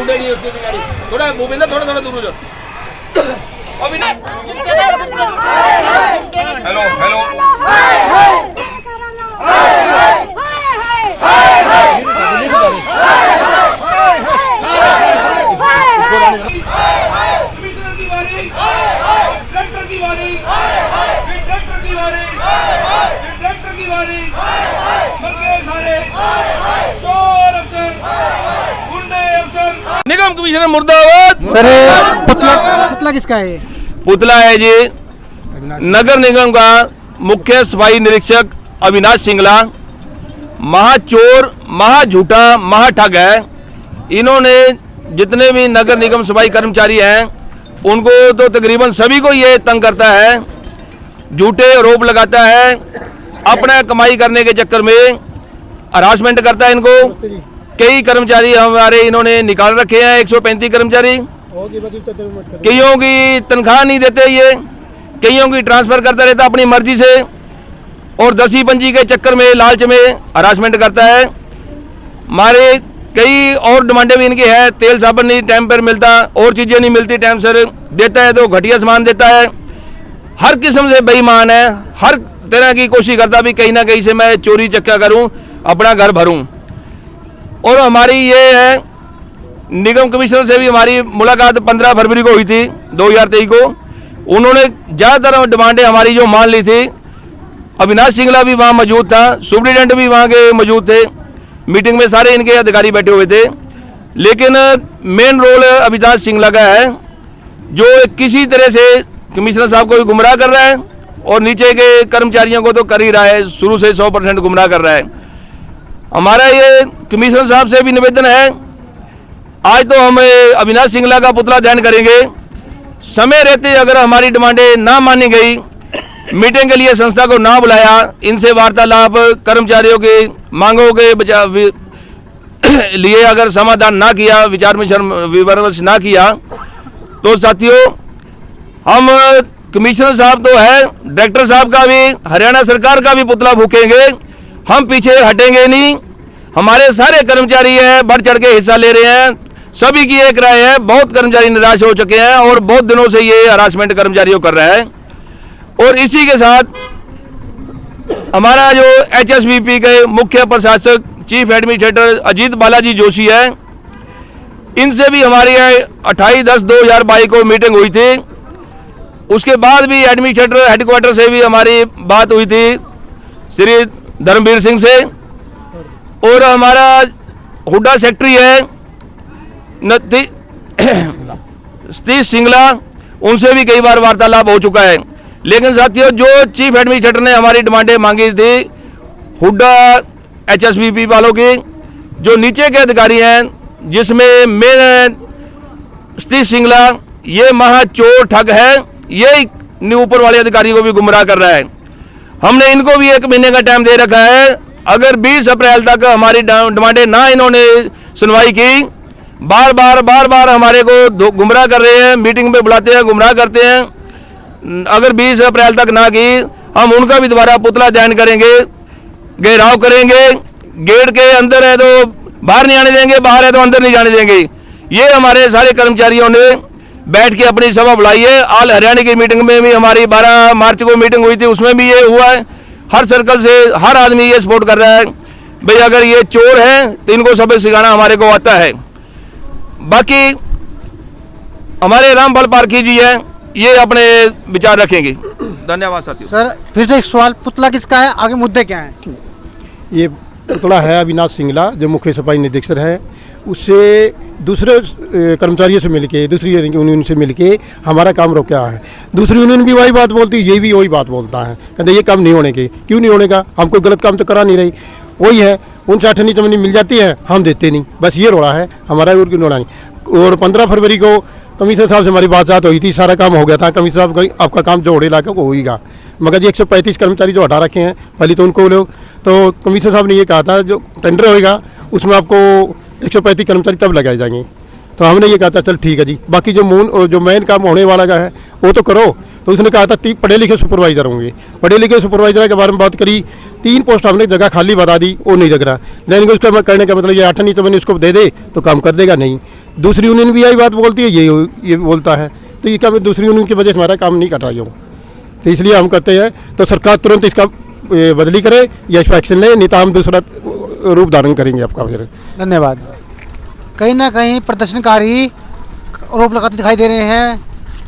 मुंडे नहीं है उसकी गाड़ी। थोड़ा भूपेंद्र थोड़ा थोड़ा दूर हो जाओ। अभी ना हेलो हेलो निगम कमिश्नर मुर्दाबाद। सर पुतला किसका है? पुतला है जी नगर निगम का मुख्य सफाई निरीक्षक अविनाश सिंगला। महाचोर, महाझूठा, महाठग है। इन्होंने जितने भी नगर निगम सफाई कर्मचारी हैं उनको तो तकरीबन सभी को ये तंग करता है, झूठे आरोप लगाता है, अपना कमाई करने के चक्कर में हरासमेंट करता है इनको। कई कर्मचारी हमारे इन्होंने निकाल रखे हैं, 135 कर्मचारी। कईयों की तनख्वाह नहीं देते ये, कईयों की ट्रांसफर करता रहता अपनी मर्जी से और 10-15 के चक्कर में लालच में हरासमेंट करता है। हमारे कई और डिमांडें भी इनकी है, तेल साबुन नहीं टाइम पर मिलता, और चीज़ें नहीं मिलती टाइम से, देता है तो घटिया सामान देता है। हर किस्म से बेईमान है, हर तरह की कोशिश करता भी कहीं ना कहीं से मैं चोरी चक्का करूं, अपना घर भरूं। और हमारी ये है निगम कमिश्नर से भी हमारी मुलाकात 15 फरवरी को हुई थी 2023 को। उन्होंने ज़्यादातर डिमांडें हमारी जो मान ली थी। अविनाश सिंगला भी वहाँ मौजूद था, सुप्रिटेंडेंट भी वहाँ के मौजूद थे, मीटिंग में सारे इनके अधिकारी बैठे हुए थे। लेकिन मेन रोल अविनाश सिंगला का है, जो किसी तरह से कमिश्नर साहब को गुमराह कर रहा है और नीचे के कर्मचारियों को तो कर ही रहा है, शुरू से 100% गुमराह कर रहा है। हमारा ये कमिश्नर साहब से भी निवेदन है, आज तो हम अविनाश सिंगला का पुतला दहन करेंगे। समय रहते अगर हमारी डिमांडें ना मानी गई, मीटिंग के लिए संस्था को ना बुलाया, इनसे वार्तालाप, कर्मचारियों की मांगों के लिए अगर समाधान ना किया, विचार विमर्श ना किया, तो साथियों हम कमिश्नर साहब तो है, डायरेक्टर साहब का भी, हरियाणा सरकार का भी पुतला फूकेंगे। हम पीछे हटेंगे नहीं। हमारे सारे कर्मचारी हैं, बढ़ चढ़ के हिस्सा ले रहे हैं, सभी की एक राय है। बहुत कर्मचारी निराश हो चुके हैं और बहुत दिनों से ये हरासमेंट कर्मचारियों कर रहा है। और इसी के साथ हमारा जो HSBP के मुख्य प्रशासक चीफ एडमिनिस्ट्रेटर अजीत बालाजी जोशी है, इनसे भी हमारी 28/10/2022 को मीटिंग हुई थी। उसके बाद भी एडमिनिस्ट्रेटर हेडक्वार्टर से भी हमारी बात हुई थी श्री धर्मवीर सिंह से। और हमारा हुड्डा सेक्रेटरी है सतीश सिंगला, उनसे भी कई बार वार्तालाप हो चुका है। लेकिन साथियों जो चीफ एडमिनिस्ट्रेटर ने हमारी डिमांडें मांगी थी हुड्डा HSBP वालों की, जो नीचे के अधिकारी हैं, जिसमें मेन सतीश सिंगला ये महाचोर ठग है, ये ऊपर वाले अधिकारी को भी गुमराह कर रहा है। हमने इनको भी 1 महीने का टाइम दे रखा है। अगर 20 अप्रैल तक हमारी डिमांडें ना इन्होंने सुनवाई की, बार बार हमारे को गुमराह कर रहे हैं, मीटिंग पे बुलाते हैं, गुमराह करते हैं। अगर 20 अप्रैल तक ना की, हम उनका भी दोबारा पुतला दहन करेंगे, घेराव करेंगे। गेट के अंदर है तो बाहर नहीं आने देंगे, बाहर है तो अंदर नहीं जाने देंगे। ये हमारे सारे कर्मचारियों ने बैठ के अपनी सभा बुलाई है। ऑल हरियाणा की मीटिंग में भी हमारी 12 मार्च को मीटिंग हुई थी, उसमें भी ये हुआ है। हर सर्कल से हर आदमी ये सपोर्ट कर रहा है, भाई अगर ये चोर हैं तो इनको सबक सिखाना हमारे को आता है। बाकी हमारे रामपाल पारखी जी हैं, ये अपने विचार रखेंगे। धन्यवाद साथियों। सर फिर से एक सवाल, पुतला किसका है, आगे मुद्दे क्या हैं? ये पुतला है अविनाश सिंगला, जो मुख्य सफाई निरीक्षक है। उससे दूसरे कर्मचारियों से मिलके, दूसरी यूनियन से मिलके हमारा काम रोका है। दूसरी यूनियन भी वही बात बोलती है, ये भी वही बात बोलता है, कहते ये काम नहीं होने के। क्यों नहीं होने का? हम कोई गलत काम तो करा नहीं रही। वही है, उनसे 8 जमीन मिल जाती है, हम देते नहीं, बस ये रोड़ा है हमारा, और क्यों रोड़ा नहीं। और 15 फरवरी को कमिश्नर साहब से हमारी बात हुई थी, सारा काम हो गया था। कमिश्नर साहब आपका काम जोड़े इलाके को होगा, मगर जी 135 कर्मचारी जो हटा रखे हैं, पहले तो उनको लो। तो कमिश्नर साहब ने ये कहा था जो टेंडर होएगा उसमें आपको 135 कर्मचारी तब लगाए जाएंगे। तो हमने ये कहा था चल ठीक है जी, बाकी जो मेन काम होने वाला का है वो तो करो। तो उसने कहा था पढ़े लिखे सुपरवाइजर होंगे। पढ़े लिखे सुपरवाइजर के बारे में बात करी 3 पोस्ट हमने जगह खाली बता दी, वो नहीं लग रहा। लेकिन उसका मैं करने का मतलब ये 8 नहीं तो मैंने उसको दे दे तो काम कर देगा नहीं। दूसरी यूनियन भी यही बात बोलती है, ये बोलता है, तो इसका दूसरी यूनियन की वजह से हमारा काम नहीं कर रहा हूँ। तो इसलिए हम कहते हैं तो सरकार तुरंत इसका बदली करे या इस पर एक्शन ले, नहीं तो हम दूसरा रूप धारण करेंगे आपका। फिर धन्यवाद। कहीं ना कहीं प्रदर्शनकारी आरोप लगाते दिखाई दे रहे हैं।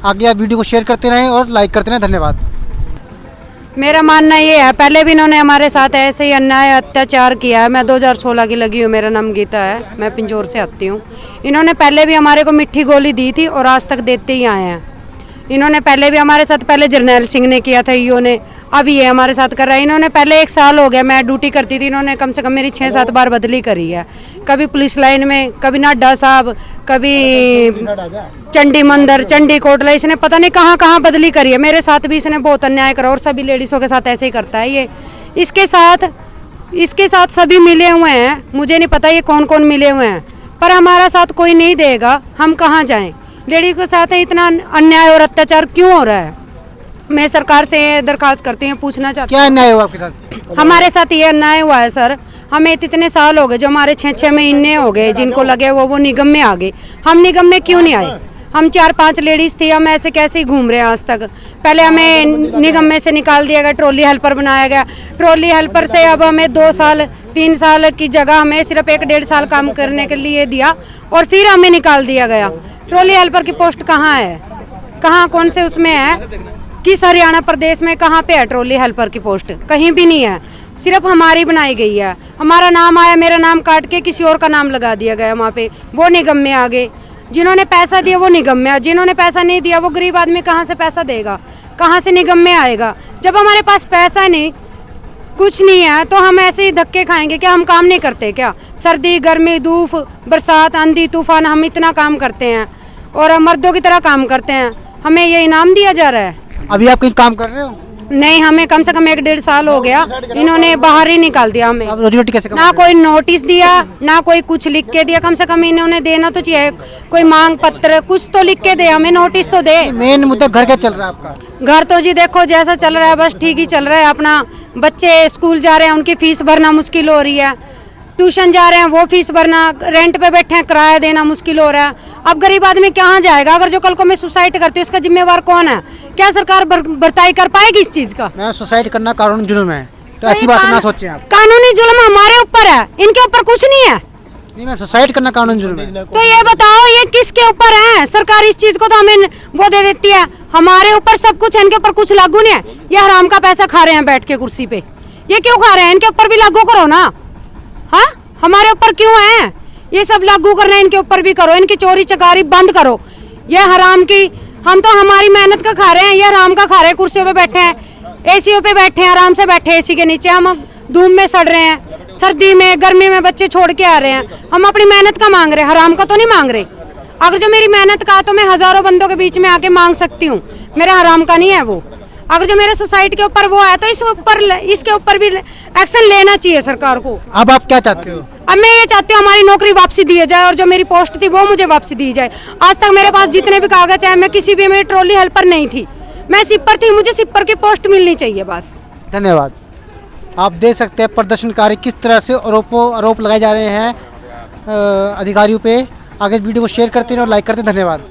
आगे आप वीडियो को शेयर करते रहें और लाइक करते रहें। धन्यवाद। मेरा मानना ये है, पहले भी इन्होंने हमारे साथ ऐसे ही अन्याय अत्याचार किया है। मैं 2016 की लगी हूँ, मेरा नाम गीता है, मैं पिंजौर से आती हूँ। इन्होंने पहले भी हमारे को मिट्टी गोली दी थी और आज तक देते ही आए हैं। इन्होंने पहले भी हमारे साथ, पहले जर्नैल सिंह ने किया था ईओ ने, अब ये हमारे साथ कर रहा है। इन्होंने पहले 1 साल हो गया मैं ड्यूटी करती थी, इन्होंने कम से कम मेरी 6-7 बार बदली करी है। कभी पुलिस लाइन में, कभी नाडा साहब, कभी चंडी मंदिर, चंडी कोटला, इसने पता नहीं कहाँ कहाँ बदली करी है। मेरे साथ भी इसने बहुत अन्याय करा और सभी लेडीज़ों के साथ ऐसे ही करता है ये। इसके साथ सभी मिले हुए हैं, मुझे नहीं पता ये कौन कौन मिले हुए हैं, पर हमारा साथ कोई नहीं देगा, हम कहाँ जाएं। लेडीज के साथ इतना अन्याय और अत्याचार क्यों हो रहा है? मैं सरकार से दरखास्त करती हूँ, पूछना चाहती हूँ। क्या अन्याय हुआ आपके साथ? हमारे साथ ये अन्याय हुआ है सर, हमें इतने साल हो गए, जो हमारे 6-6 महीने हो गए जिनको लगे वो निगम में आ गए। हम निगम में क्यों नहीं आए? हम 4-5 लेडीज़ थी, हम ऐसे कैसे ही घूम रहे हैं आज तक। पहले हमें निगम में से निकाल दिया गया, ट्रॉली हेल्पर बनाया गया। ट्रॉली हेल्पर से अब हमें 2-3 साल की जगह हमें सिर्फ 1-1.5 साल काम करने के लिए दिया और फिर हमें निकाल दिया गया। ट्रॉली हेल्पर की पोस्ट कहाँ है? कहाँ, कौन से उसमें है? किस हरियाणा प्रदेश में कहाँ पे है ट्रॉली हेल्पर की पोस्ट? कहीं भी नहीं है, सिर्फ हमारी बनाई गई है। हमारा नाम आया, मेरा नाम काट के किसी और का नाम लगा दिया गया वहाँ पे, वो निगम में आ गए। जिन्होंने पैसा दिया वो निगम में, जिन्होंने पैसा नहीं दिया वो गरीब आदमी कहाँ से पैसा देगा, कहाँ से निगम में आएगा? जब हमारे पास पैसा नहीं, कुछ नहीं है, तो हम ऐसे ही धक्के खाएंगे क्या? हम काम नहीं करते क्या? सर्दी, गर्मी, धूप, बरसात, आंधी तूफान, हम इतना काम करते हैं और मर्दों की तरह काम करते हैं। हमें ये इनाम दिया जा रहा है। अभी आप कहीं काम कर रहे हो? नहीं, हमें कम से कम 1-1.5 साल हो गया, इन्होंने बाहर ही निकाल दिया हमें। आप रोजी रोटी कैसे ना कोई नोटिस दिया, ना कोई कुछ लिख के दिया। कम से कम इन्होंने देना तो चाहिए, कोई मांग पत्र कुछ तो लिख के दे, हमें नोटिस तो दे। मेन मुद्दा घर क्या चल रहा है आपका? घर तो जी देखो जैसा चल रहा है, बस ठीक ही चल रहा है। अपना बच्चे स्कूल जा रहे हैं, उनकी फीस भरना मुश्किल हो रही है। ट्यूशन जा रहे हैं, वो फीस भरना, रेंट पे बैठे हैं, किराया देना मुश्किल हो रहा है। अब गरीब आदमी कहाँ जाएगा? अगर जो कल को मैं सुसाइड करती हूँ, इसका जिम्मेवार कौन है? क्या सरकार भरपाई कर पाएगी इस चीज का? मैं सुसाइड करना कानूनी जुल्म है, तो ऐसी बात ना सोचें आप। कानूनी जुल्म हमारे ऊपर है, इनके ऊपर कुछ नहीं है। नहीं मैम, सुसाइड करना कानूनी जुल्म है। तो ये बताओ ये किसके ऊपर है? सरकार इस चीज को तो हमें वो दे देती है, हमारे ऊपर सब कुछ है, इनके ऊपर कुछ लागू नहीं है। ये हराम का पैसा खा रहे हैं बैठ के कुर्सी पे, ये क्यों खा रहे हैं? इनके ऊपर भी लागू करो ना। हाँ, हमारे ऊपर क्यों है? ये सब लागू करना, इनके ऊपर भी करो। इनकी चोरी चकारी बंद करो। ये हराम की, हम तो हमारी मेहनत का खा रहे हैं, ये हराम का खा रहे हैं। कुर्सियों पे बैठे हैं, एसीओ पे बैठे हैं, आराम से बैठे एसी के नीचे। हम धूप में सड़ रहे हैं, सर्दी में, गर्मी में बच्चे छोड़ के आ रहे हैं। हम अपनी मेहनत का मांग रहे हैं, हराम का तो नहीं मांग रहे। अगर जो मेरी मेहनत का है तो मैं हजारों बंदों के बीच में आके मांग सकती हूँ, मेरा हराम का नहीं है वो। अगर जो मेरे सोसाइटी के ऊपर वो है तो इसके ऊपर भी एक्शन लेना चाहिए सरकार को। अब आप क्या चाहते हो? अब मैं ये चाहती हूँ हमारी नौकरी वापसी दी जाए और जो मेरी पोस्ट थी वो मुझे वापसी दी जाए। आज तक मेरे पास जितने भी कागज हैं, मैं किसी भी में ट्रॉली हेल्पर नहीं थी, मैं सिपर थी, मुझे सिपर की पोस्ट मिलनी चाहिए बस। धन्यवाद। आप देख सकते हैं प्रदर्शनकारी किस तरह से आरोप लगाए जा रहे हैं अधिकारियों पे। आगे वीडियो को शेयर करते हैं और लाइक करते हैं। धन्यवाद।